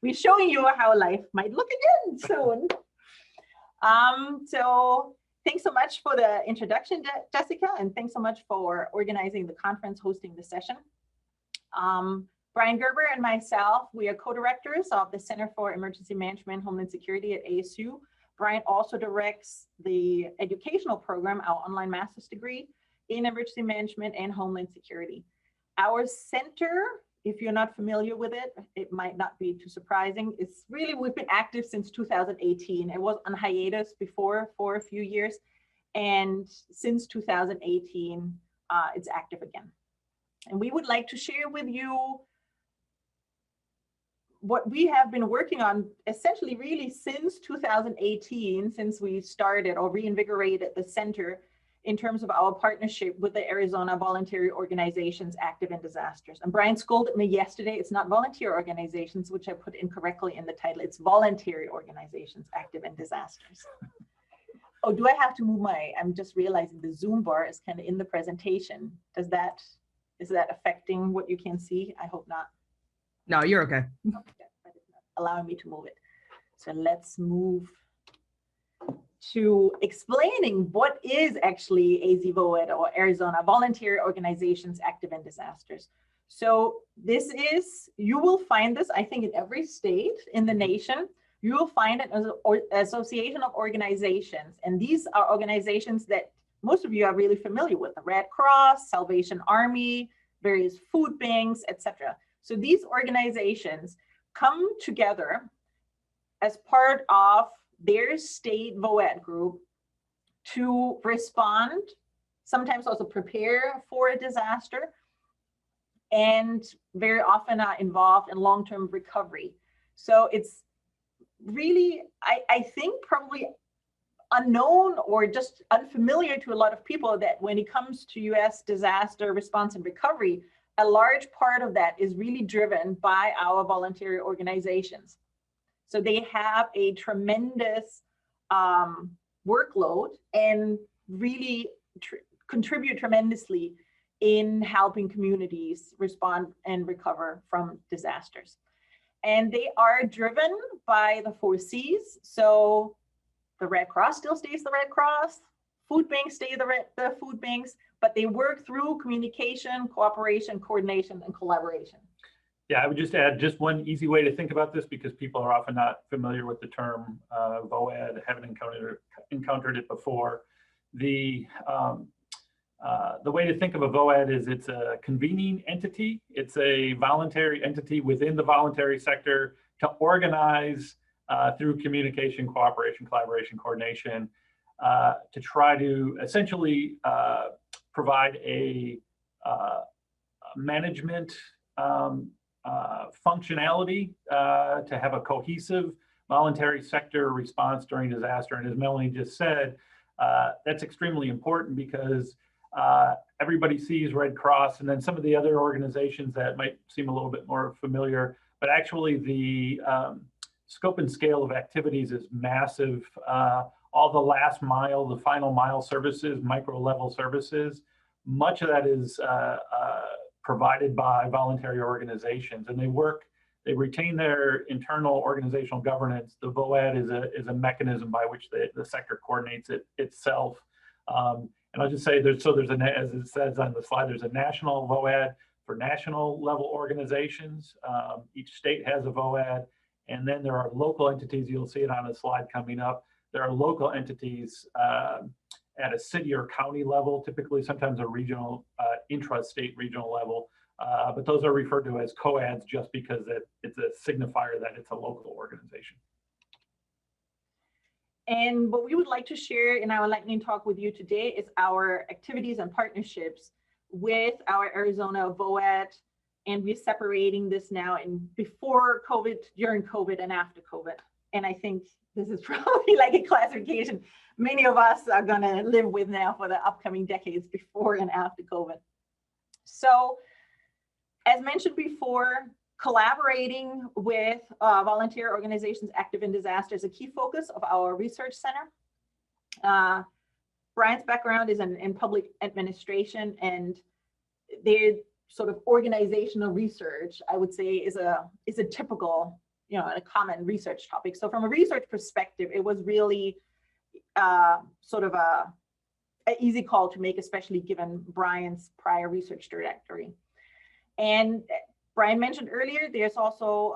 we're showing you how life might look again soon. So thanks so much for the introduction, Jessica, and thanks so much for organizing the conference, hosting the session. Brian Gerber and myself, we are co-directors of the Center for Emergency Management and Homeland Security at ASU. Brian also directs the educational program, our online master's degree in emergency management and Homeland Security. Our center, if you're not familiar with it, it might not be too surprising. It's really, we've been active since 2018. It was on hiatus before for a few years. And since 2018, it's active again. And we would like to share with you what we have been working on essentially really since 2018, since we started or reinvigorated the center in terms of our partnership with the Arizona Voluntary Organizations Active in Disasters. And Brian scolded me yesterday. It's not volunteer organizations, which I put incorrectly in the title. It's Voluntary Organizations Active in Disasters. Oh, do I have to move I'm just realizing the Zoom bar is kind of in the presentation. Is that affecting what you can see? I hope not. No, you're okay. Okay, but it's not allowing me to move it. So let's move to explaining what is actually AZ VOAD, or Arizona Voluntary Organizations Active in Disasters. So this is, you will find this, I think, in every state in the nation. You will find it as an association of organizations. And these are organizations that most of you are really familiar with: the Red Cross, Salvation Army, various food banks, etc. So these organizations come together as part of their state VOAD group to respond, sometimes also prepare for a disaster, and very often are involved in long-term recovery. So it's really, I think, probably unknown or just unfamiliar to a lot of people that when it comes to US disaster response and recovery, a large part of that is really driven by our voluntary organizations. So they have a tremendous workload and really contribute tremendously in helping communities respond and recover from disasters. And they are driven by the 4 C's. So the Red Cross still stays the Red Cross, food banks stay the food banks, but they work through communication, cooperation, coordination, and collaboration. Yeah, I would just add just one easy way to think about this, because people are often not familiar with the term VOAD, haven't encountered it before. The way to think of a VOAD is it's a convening entity. It's a voluntary entity within the voluntary sector to organize through communication, cooperation, collaboration, coordination, to try to essentially provide a management functionality to have a cohesive voluntary sector response during disaster. And as Melanie just said, that's extremely important because everybody sees Red Cross and then some of the other organizations that might seem a little bit more familiar, but actually the scope and scale of activities is massive. All the last mile, the final mile services, micro level services, much of that is provided by voluntary organizations, and they retain their internal organizational governance. The VOAD is a mechanism by which the sector coordinates itself. And I'll just say as it says on the slide, there's a national VOAD for national level organizations. Each state has a VOAD, and then there are local entities. You'll see it on a slide coming up. There are local entities at a city or county level, typically sometimes a regional, intra-state regional level, but those are referred to as COADs just because it's a signifier that it's a local organization. And what we would like to share in our lightning talk with you today is our activities and partnerships with our Arizona VOAD, and we're separating this now in before COVID, during COVID, and after COVID. And I think this is probably like a classification many of us are going to live with now for the upcoming decades, before and after COVID. So, as mentioned before, collaborating with volunteer organizations active in disaster is a key focus of our research center. Brian's background is in public administration, and their sort of organizational research, I would say, is a typical a common research topic. So from a research perspective, it was really sort of an easy call to make, especially given Brian's prior research trajectory. And Brian mentioned earlier, there's also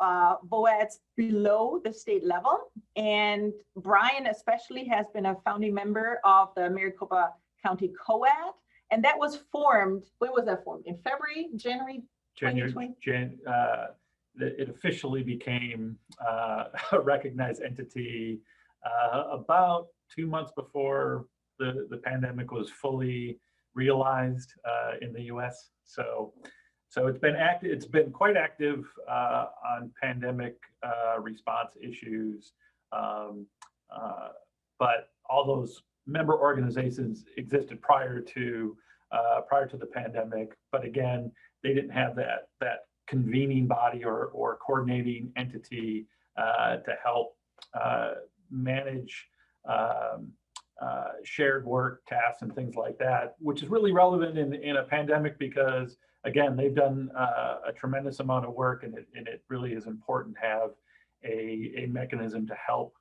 VOADs below the state level. And Brian especially has been a founding member of the Maricopa County COAD. And that was formed, when was that formed? In February, January 2020? It officially became a recognized entity about 2 months before the pandemic was fully realized in the U.S. So it's been active. It's been quite active on pandemic response issues, but all those member organizations existed prior to the pandemic. But again, they didn't have that convening body or coordinating entity to help manage shared work tasks and things like that, which is really relevant in a pandemic because, again, they've done a tremendous amount of work, and it really is important to have a mechanism to help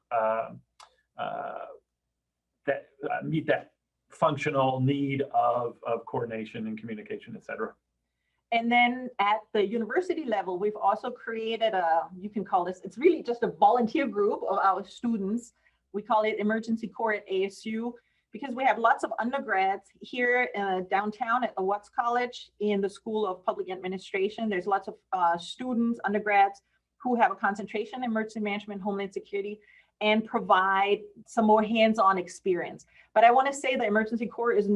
meet that functional need of coordination and communication, et cetera. And then at the university level, we've also created you can call this, it's really just a volunteer group of our students. We call it Emergency Corps at ASU, because we have lots of undergrads here downtown at the Watts College in the School of Public Administration. There's lots of students, undergrads, who have a concentration in emergency management, Homeland Security, and provide some more hands-on experience. But I want to say the Emergency Corps is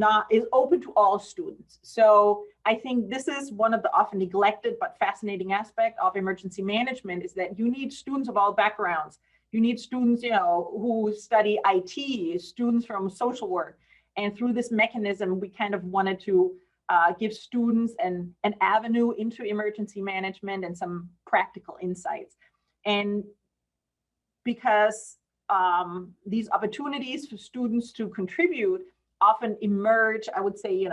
open to all students. So I think this is one of the often neglected but fascinating aspect of emergency management, is that you need students of all backgrounds. You need students, who study IT, students from social work. And through this mechanism, we kind of wanted to give students an avenue into emergency management and some practical insights. And because these opportunities for students to contribute often emerge, I would say,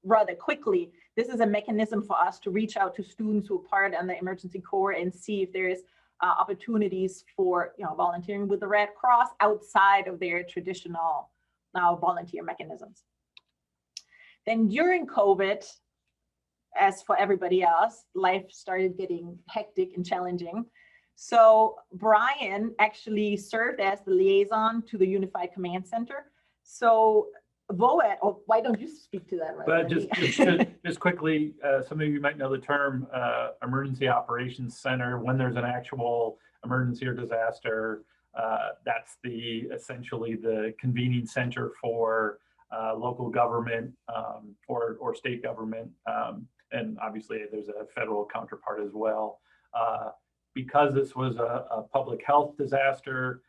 rather quickly, this is a mechanism for us to reach out to students who are part of the Emergency Corps and see if there is opportunities for volunteering with the Red Cross outside of their traditional volunteer mechanisms. Then during COVID, as for everybody else, life started getting hectic and challenging. So Brian actually served as the liaison to the Unified Command Center. So VOAD, or why don't you speak to that? But just quickly, some of you might know the term Emergency Operations Center. When there's an actual emergency or disaster, that's essentially the convening center for local government or state government, and obviously there's a federal counterpart as well. Because this was a public health disaster,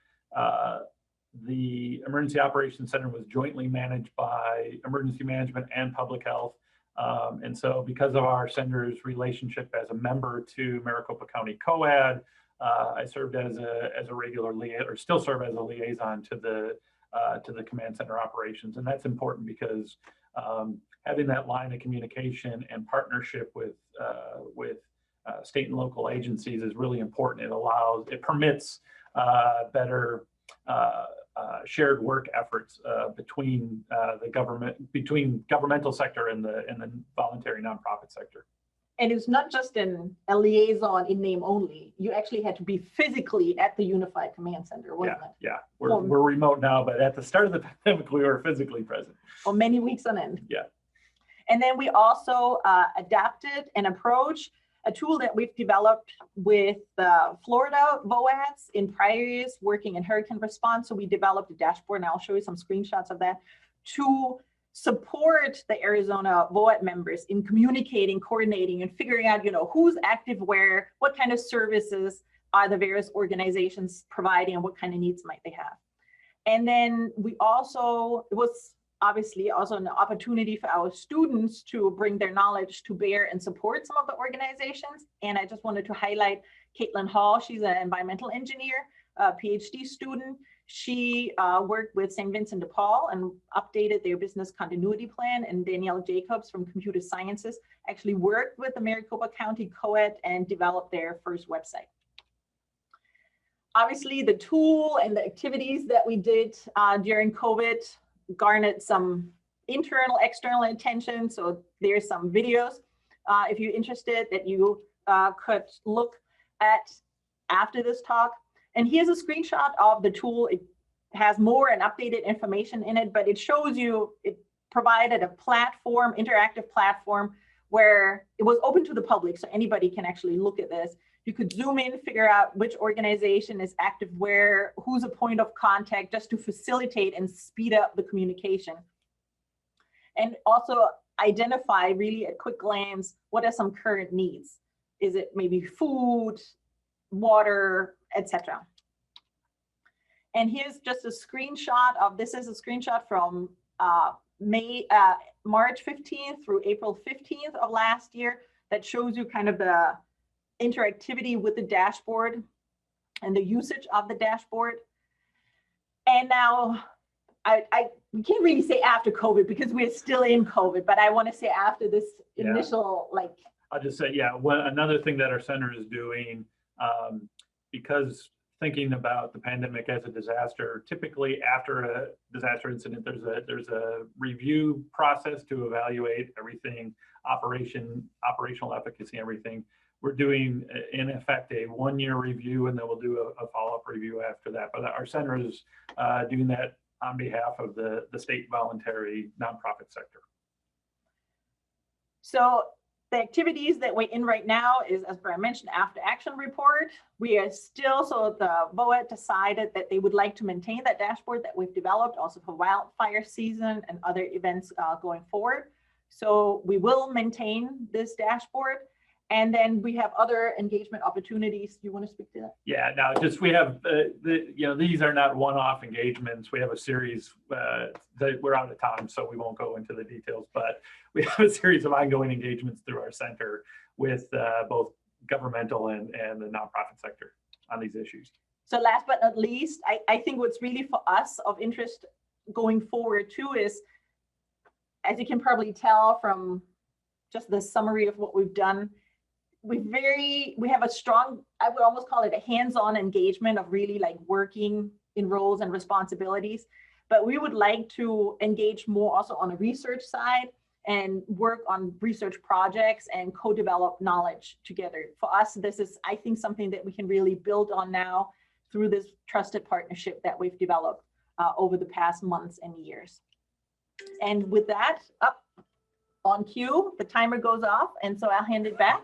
the Emergency Operations Center was jointly managed by Emergency Management and Public Health. And so because of our center's relationship as a member to Maricopa County COAD, I served as a regular liaison, or still serve as a liaison to the command center operations. And that's important because having that line of communication and partnership with state and local agencies is really important. It permits better shared work efforts between governmental sector and the voluntary nonprofit sector. And it's not just a liaison in name only. You actually had to be physically at the Unified Command Center, wasn't it? Yeah, we're remote now, but at the start of the pandemic, we were physically present. For many weeks on end. Yeah. And then we also adapted an approach, a tool that we've developed with Florida VOADs in prior years working in hurricane response. So we developed a dashboard, and I'll show you some screenshots of that, to support the Arizona VOAD members in communicating, coordinating, and figuring out, who's active where, what kind of services are the various organizations providing, and what kind of needs might they have. And then it was obviously also an opportunity for our students to bring their knowledge to bear and support some of the organizations. And I just wanted to highlight Caitlin Hall. She's an environmental engineer, a PhD student. She worked with St. Vincent de Paul and updated their business continuity plan. And Danielle Jacobs from Computer Sciences actually worked with the Maricopa County COAD and developed their first website. obviously the tool and the activities that we did during COVID garnered some internal, external attention. So there's some videos, if you're interested, that you could look at after this talk. And here's a screenshot of the tool. It has more and updated information in it, but it shows you, it provided a platform, interactive platform, where it was open to the public, so anybody can actually look at this. You could zoom in, figure out which organization is active where, who's a point of contact, just to facilitate and speed up the communication. And also identify really at quick glance, what are some current needs? Is it maybe food, water, etc.? And here's just a screenshot of, this is a screenshot from March 15th through April 15th of last year, that shows you kind of the interactivity with the dashboard and the usage of the dashboard. And now we can't really say after COVID because we're still in COVID, but I want to say after this initial, like. I'll just say, yeah, another thing that our center is doing, because thinking about the pandemic as a disaster, typically after a disaster incident, there's a review process to evaluate everything, operational efficacy, everything. We're doing, in effect, a 1-year review, and then we'll do a follow-up review after that. But our center is doing that on behalf of the state voluntary nonprofit sector. So the activities that we're in right now is, as Brian mentioned, after action report. We are still, so the VOAD decided that they would like to maintain that dashboard that we've developed also for wildfire season and other events going forward. So we will maintain this dashboard. And then we have other engagement opportunities. Do you want to speak to that? Yeah, no, just we have, these are not one-off engagements. We have a series, we're out of time, so we won't go into the details, but we have a series of ongoing engagements through our center with both governmental and the nonprofit sector on these issues. So last but not least, I think what's really for us of interest going forward too is, as you can probably tell from just the summary of what we've done, we have a strong, I would almost call it a hands-on engagement of really like working in roles and responsibilities, but we would like to engage more also on a research side and work on research projects and co-develop knowledge together. For us, this is, I think, something that we can really build on now through this trusted partnership that we've developed over the past months and years. And with that, up on cue, the timer goes off, and so I'll hand it back